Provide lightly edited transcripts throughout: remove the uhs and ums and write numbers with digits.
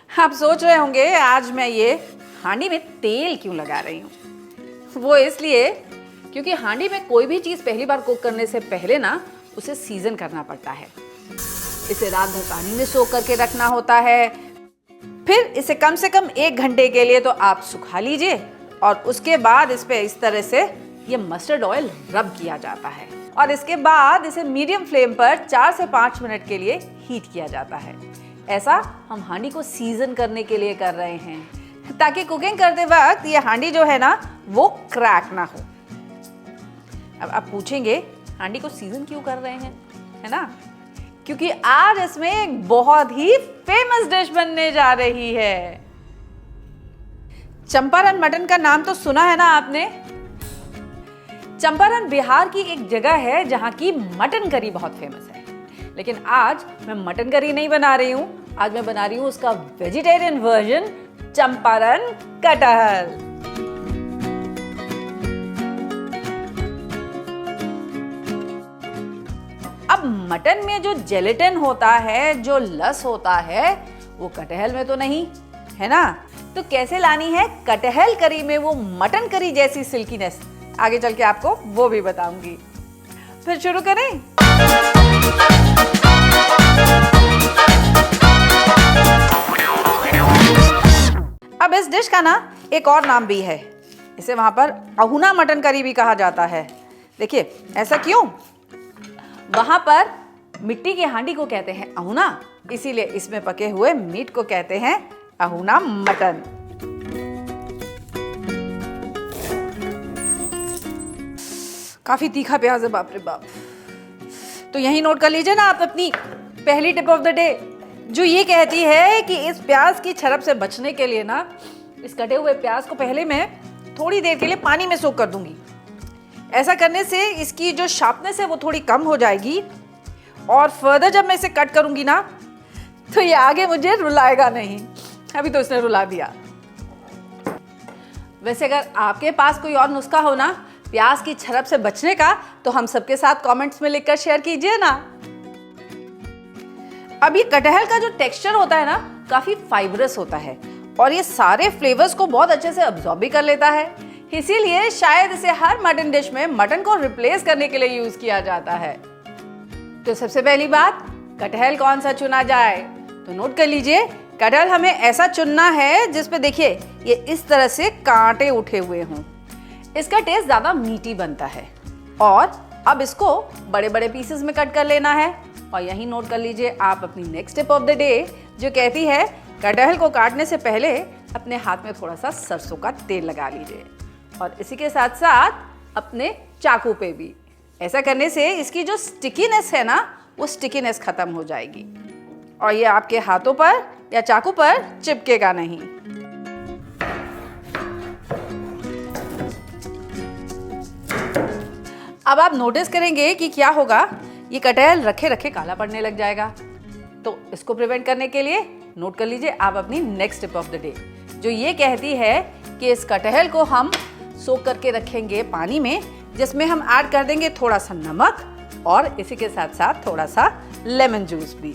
आप सोच रहे होंगे आज मैं ये हांडी में तेल क्यों लगा रही हूँ। वो इसलिए क्योंकि हांडी में कोई भी चीज़ पहली बार कुक करने से पहले ना उसे सीजन करना पड़ता है। इसे रात भर पानी में सोख करके रखना होता है, फिर इसे कम से कम 1 घंटे के लिए तो आप सुखा लीजिए और उसके बाद इस पे इस तरह से ये मस्टर्ड ऑयल रब किया जाता है और इसके बाद इसे मीडियम फ्लेम पर 4 से 5 मिनट के लिए हीट किया जाता है। ऐसा हम हांडी को सीजन करने के लिए कर रहे हैं ताकि कुकिंग करते वक्त ये हांडी जो है ना वो क्रैक ना हो। अब आप पूछेंगे हांडी को सीजन क्यों कर रहे हैं, है ना? क्योंकि आज इसमें एक बहुत ही फेमस डिश बनने जा रही है। चंपारण मटन का नाम तो सुना है ना आपने? चंपारण बिहार की एक जगह है जहां की मटन करी बहुत फेमस है। लेकिन आज मैं मटन करी नहीं बना रही हूं, आज मैं बना रही हूं उसका वेजिटेरियन वर्जन, चंपारण कटहल। अब मटन में जो जेलेटिन होता है, जो लस होता है, वो कटहल में तो नहीं, है ना? तो कैसे लानी है कटहल करी में वो मटन करी जैसी सिल्कीनेस, आगे चल के आपको वो भी बताऊंगी। फिर शुरू करें। अब इस डिश का ना एक और नाम भी है, इसे वहां पर अहुना मटन करी भी कहा जाता है। देखिए ऐसा क्यों? वहां पर मिट्टी की हांडी को कहते हैं अहुना, इसीलिए इसमें पके हुए मीट को कहते हैं अहुना मटन। काफी तीखा प्याज है, बाप रे बाप। तो यही नोट कर लीजिए ना आप अपनी पहली टिप ऑफ द डे, जो ये कहती है कि इस प्याज की छरप से बचने के लिए ना इस कटे हुए प्याज को पहले मैं थोड़ी देर के लिए पानी में सोक कर दूंगी। ऐसा करने से इसकी जो शार्पनेस है वो थोड़ी कम हो जाएगी और फर्दर जब मैं इसे कट करूंगी ना तो ये आगे मुझे रुलाएगा नहीं। अभी तो इसने रुला दिया। वैसे अगर आपके पास कोई और नुस्खा हो ना प्याज की छरप से बचने का, तो हम सबके साथ कमेंट्स में लिखकर शेयर कीजिए ना। अब ये कटहल का जो टेक्सचर होता है ना काफी फाइबरस होता है और ये सारे फ्लेवर्स को बहुत अच्छे से अब्सॉर्ब भी कर लेता है, इसीलिए शायद इसे हर मटन डिश में मटन को रिप्लेस करने के लिए यूज किया जाता है। तो सबसे पहली बात, कटहल कौन सा चुना जाए? तो नोट कर लीजिए, कटहल हमें ऐसा चुनना है जिसपे देखिए ये इस तरह से कांटे उठे हुए हों। इसका टेस्ट ज्यादा मीठी बनता है। और अब इसको बड़े बड़े पीसेस में कट कर लेना है। और यही नोट कर लीजिए आप अपनी next tip of the day, जो कहती है कटहल को काटने से पहले अपने हाथ में थोड़ा सा सरसों का तेल लगा लीजिए और इसी के साथ साथ अपने चाकू पे भी। ऐसा करने से इसकी जो स्टिकीनेस है ना वो स्टिकीनेस खत्म हो जाएगी और ये आपके हाथों पर या चाकू पर चिपकेगा नहीं। अब आप नोटिस करेंगे कि क्या होगा, ये कटहल रखे रखे काला पड़ने लग जाएगा। तो इसको प्रिवेंट करने के लिए नोट कर लीजिए आप अपनी next tip of the day, जो ये कहती है कि इस कटहल को हम सोक करके रखेंगे पानी में, जिसमें हम ऐड कर देंगे थोड़ा सा नमक और इसी के साथ साथ थोड़ा सा लेमन जूस भी।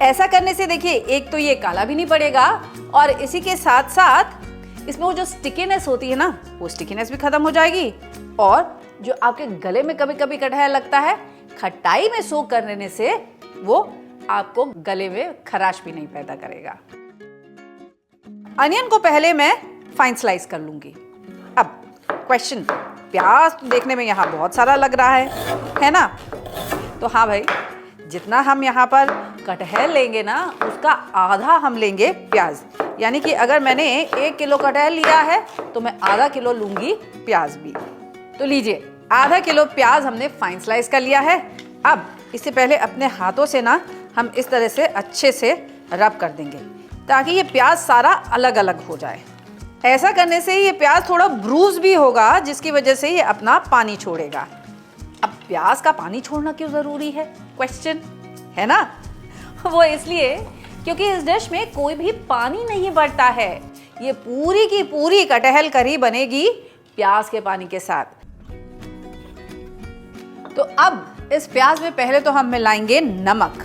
ऐसा करने से देखिए एक तो ये काला भी नहीं पड़ेगा और इसी के साथ साथ इसमें वो जो स्टिकीनेस होती है ना वो स्टिकीनेस भी खत्म हो जाएगी और जो आपके गले में कभी कभी कटहल लगता है, खटाई में सोक करने से वो आपको गले में खराश भी नहीं पैदा करेगा। अनियन को पहले मैं फाइन स्लाइस कर लूंगी। अब क्वेश्चन, प्याज तो देखने में यहाँ बहुत सारा लग रहा है ना? तो हाँ भाई, जितना हम यहाँ पर कटहल लेंगे ना उसका आधा हम लेंगे प्याज। यानी कि अगर मैंने 1 किलो कटहल लिया है तो मैं आधा किलो लूंगी प्याज भी। तो लीजिए, आधा किलो प्याज हमने फाइन स्लाइस कर लिया है। अब इससे पहले अपने हाथों से ना हम इस तरह से अच्छे से रब कर देंगे ताकि ये प्याज सारा अलग अलग हो जाए। ऐसा करने से ये प्याज थोड़ा ब्रूज भी होगा, जिसकी वजह से ये अपना पानी छोड़ेगा। अब प्याज का पानी छोड़ना क्यों जरूरी है? क्वेश्चन है ना? वो इसलिए क्योंकि इस डिश में कोई भी पानी नहीं बढ़ता है। ये पूरी की पूरी कटहल करी बनेगी प्याज के पानी के साथ। तो अब इस प्याज में पहले तो हम मिलाएंगे नमक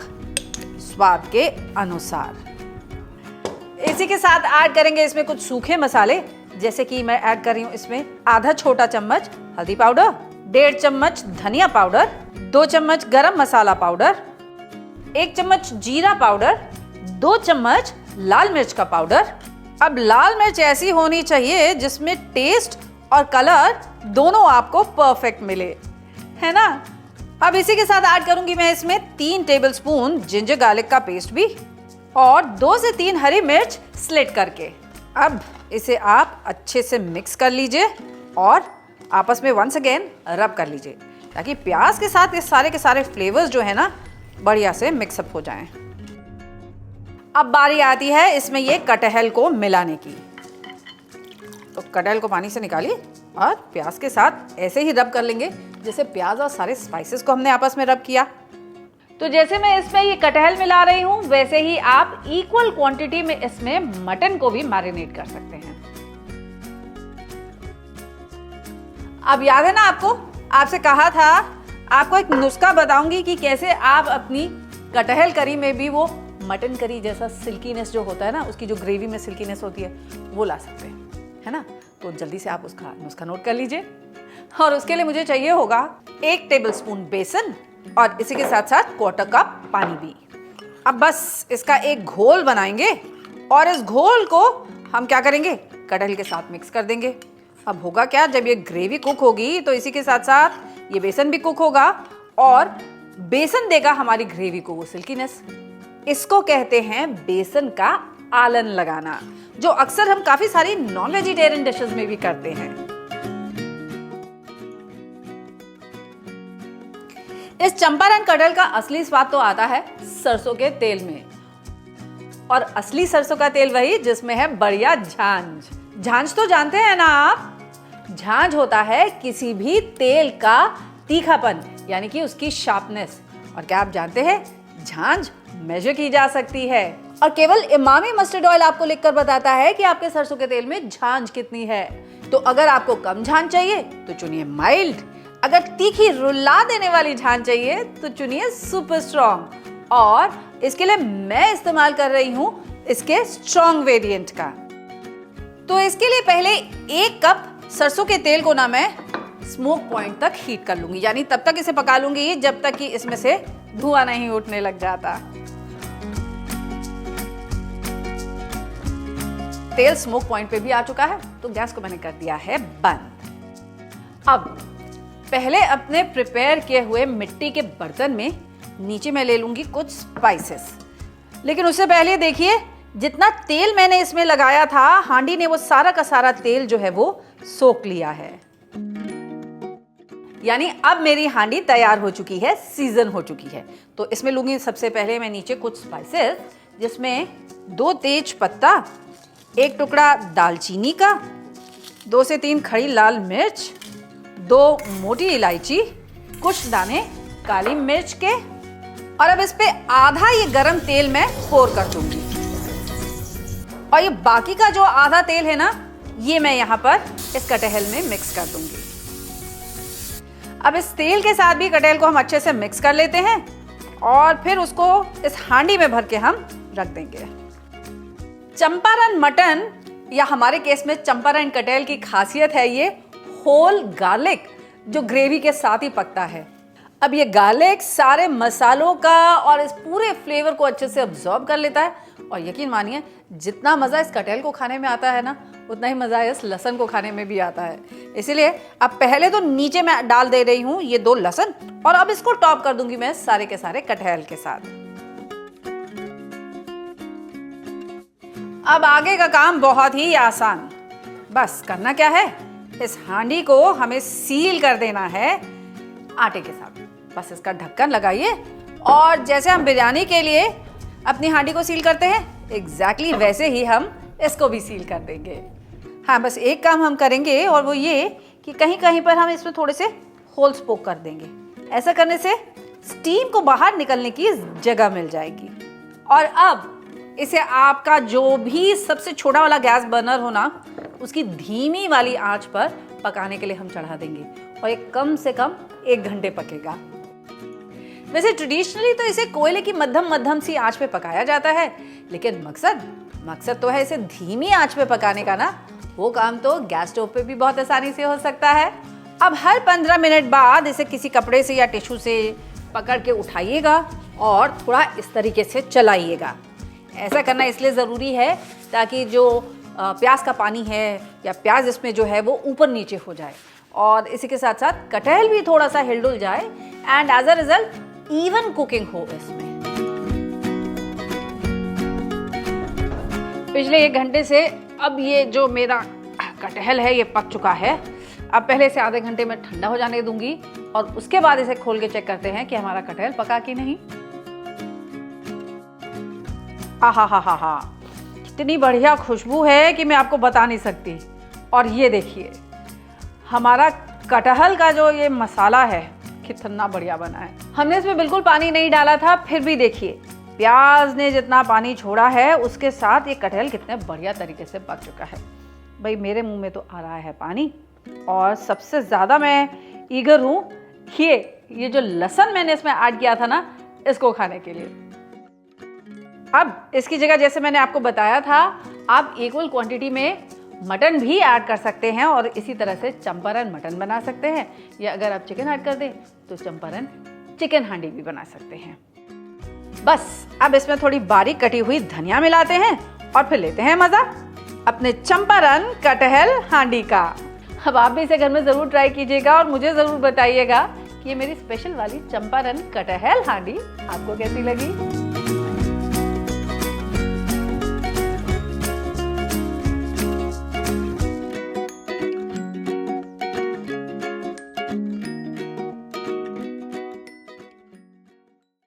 स्वाद के अनुसार। इसी के साथ ऐड करेंगे इसमें कुछ सूखे मसाले, जैसे कि मैं ऐड कर रही हूँ इसमें आधा छोटा चम्मच हल्दी पाउडर, 1.5 चम्मच धनिया पाउडर, 2 चम्मच गरम मसाला पाउडर, 1 चम्मच जीरा पाउडर, 2 चम्मच लाल मिर्च का पाउडर। अब लाल मिर्च ऐसी होनी चाहिए जिसमें टेस्ट और कलर दोनों आपको परफेक्ट मिले, है ना। अब इसी के साथ ऐड करूंगी मैं इसमें 3 टेबलस्पून जिंजर गार्लिक का पेस्ट भी और 2 से 3 हरी मिर्च स्लिट करके। अब इसे आप अच्छे से मिक्स कर लीजिए और आपस में वंस अगेन रब कर लीजिए, ताकि प्याज के साथ ये सारे के सारे फ्लेवर्स जो है ना बढ़िया से मिक्सअप हो जाएं। अब बारी आती है इसमें ये कटहल को मिलाने की। तो कटहल को पानी से निकालिए और प्याज के साथ ऐसे ही रब कर लेंगे जैसे प्याज और सारे स्पाइसेस को हमने आपस में रब किया। तो जैसे मैं इसमें ये कटहल मिला रही हूँ, वैसे ही आप इक्वल क्वांटिटी में इसमें मटन को भी मैरिनेट कर सकते हैं। अब याद है ना आपको, आपसे कहा था आपको एक नुस्खा बताऊंगी कि कैसे आप अपनी कटहल करी में भी वो मटन करी जैसा सिल्कीनेस जो होता है ना, उसकी जो ग्रेवी में सिल्कीनेस होती है वो ला सकते हैं, है ना। तो जल्दी से आप उसका नुस्खा नोट कर लीजिए। और उसके लिए मुझे चाहिए होगा 1 टेबलस्पून बेसन और इसी के साथ साथ 1/4 कप पानी भी। अब बस इसका एक घोल बनाएंगे और इस घोल को हम क्या करेंगे, कटहल के साथ मिक्स कर देंगे। अब होगा क्या, जब ये ग्रेवी कुक होगी तो इसी के साथ साथ ये बेसन भी कुक होगा और बेसन देगा हमारी ग्रेवी को वो सिल्कीनेस। इसको कहते हैं बेसन का आलन लगाना, जो अक्सर हम काफी सारी नॉन वेजिटेरियन डिशेस में भी करते हैं। इस चंपारण कटहल का असली स्वाद तो आता है सरसों के तेल में, और असली सरसों का तेल वही जिसमें है बढ़िया झांझ। झांझ तो जानते हैं ना आप, झांझ होता है किसी भी तेल का तीखापन, यानी कि उसकी शार्पनेस। और क्या आप जानते हैं झांझ मेजर की जा सकती है, और केवल इमामी मस्टर्ड ऑयल आपको लिखकर बताता है कि आपके सरसों के तेल में झांझ कितनी है। तो अगर आपको कम झांझ चाहिए तो चुनिए माइल्ड, अगर तीखी रुला देने वाली झांझ चाहिए तो चुनिए सुपर स्ट्रॉन्ग। और इसके लिए मैं इस्तेमाल कर रही हूं इसके स्ट्रॉन्ग वेरिएंट का। तो इसके लिए पहले 1 कप सरसों के तेल को ना मैं स्मोक पॉइंट तक हीट कर लूंगी, यानी तब तक इसे पका लूंगी जब तक कि इसमें से धुआं नहीं उठने लग जाता। तेल स्मोक पॉइंट पे भी आ चुका है, तो गैस को मैंने कर दिया है बंद। अब पहले अपने प्रिपेयर किए हुए मिट्टी के बर्तन में नीचे मैं ले लूंगी कुछ स्पाइसेस, लेकिन उससे पहले देखिए जितना तेल मैंने इसमें लगाया था, हांडी ने वो सारा का सारा तेल जो है वो सोख लिया है। यानी अब मेरी हांडी तैयार हो चुकी है, सीजन हो चुकी है। तो इसमें लूंगी सबसे पहले मैं नीचे कुछ स्पाइसेस, जिसमें 2 तेज पत्ता, 1 टुकड़ा दालचीनी का, 2 से 3 खड़ी लाल मिर्च, 2 मोटी इलायची, कुछ दाने काली मिर्च के, और अब इस पे आधा ये गरम तेल मैं पोर कर दूंगी। और ये बाकी का जो आधा तेल है ना, ये मैं यहाँ पर इस कटहल में मिक्स कर दूंगी। अब इस तेल के साथ भी कटहल को हम अच्छे से मिक्स कर लेते हैं और फिर उसको इस हांडी में भर के हम रख देंगे। चंपारण मटन या हमारे केस में चंपारण कटहल की खासियत है ये होल गार्लिक, जो ग्रेवी के साथ ही पकता है। अब ये गार्लिक सारे मसालों का और इस पूरे फ्लेवर को अच्छे से अब्सॉर्ब कर लेता है, और यकीन मानिए जितना मज़ा इस कटहल को खाने में आता है ना, उतना ही मज़ा इस लहसुन को खाने में भी आता है। इसीलिए अब पहले तो नीचे मैं डाल दे रही हूँ ये 2 लहसुन, और अब इसको टॉप कर दूंगी मैं सारे के सारे कटहल के साथ। अब आगे का काम बहुत ही आसान, बस करना क्या है, इस हांडी को हमें सील कर देना है आटे के साथ। बस इसका ढक्कन लगाइए और जैसे हम बिरयानी के लिए अपनी हांडी को सील करते हैं, एग्जैक्टली वैसे ही हम इसको भी सील कर देंगे। हाँ, बस एक काम हम करेंगे और वो ये कि कहीं कहीं पर हम इसमें थोड़े से होल्स पोक कर देंगे। ऐसा करने से स्टीम को बाहर निकलने की जगह मिल जाएगी। और अब इसे आपका जो भी सबसे छोटा वाला गैस बर्नर हो ना, उसकी धीमी वाली आंच पर पकाने के लिए हम चढ़ा देंगे, और ये कम से कम 1 घंटे पकेगा। वैसे ट्रेडिशनली तो इसे कोयले की मध्यम सी आंच पे पकाया जाता है, लेकिन मकसद मकसद तो है इसे धीमी आंच पे पकाने का ना, वो काम तो गैस स्टोव पे भी बहुत आसानी से हो सकता है। अब हर 15 मिनट बाद इसे किसी कपड़े से या टिश्यू से पकड़ के उठाइएगा और थोड़ा इस तरीके से चलाइएगा। ऐसा करना इसलिए ज़रूरी है ताकि जो प्याज का पानी है या प्याज इसमें जो है वो ऊपर नीचे हो जाए, और इसी के साथ साथ कटहल भी थोड़ा सा हिलडुल जाए and as a result even cooking हो इसमें। पिछले 1 घंटे से अब ये जो मेरा कटहल है ये पक चुका है। अब पहले से आधे घंटे में ठंडा हो जाने दूंगी और उसके बाद इसे खोल के चेक करते हैं कि हमारा कटहल पका कि नहीं। हा, कितनी बढ़िया खुशबू है कि मैं आपको बता नहीं सकती। और ये देखिए हमारा कटहल का जो ये मसाला है कितना बढ़िया बना है। हमने इसमें बिल्कुल पानी नहीं डाला था, फिर भी देखिए प्याज ने जितना पानी छोड़ा है उसके साथ ये कटहल कितने बढ़िया तरीके से पक चुका है। भाई मेरे मुंह में तो आ रहा है पानी, और सबसे ज़्यादा मैं ईगर हूँ ये जो लहसुन मैंने इसमें ऐड किया था ना, इसको खाने के लिए। अब इसकी जगह जैसे मैंने आपको बताया था, आप इक्वल क्वांटिटी में मटन भी ऐड कर सकते हैं और इसी तरह से चंपारण मटन बना सकते हैं, या अगर आप चिकन ऐड कर दें तो चंपारण चिकन हांडी भी बना सकते हैं। बस अब इसमें थोड़ी बारीक कटी हुई धनिया मिलाते हैं और फिर लेते हैं मजा अपने चंपारण कटहल हांडी का। अब आप भी इसे घर में जरूर ट्राई कीजिएगा और मुझे जरूर बताइएगा कि ये मेरी स्पेशल वाली चंपारण कटहल हांडी आपको कैसी लगी।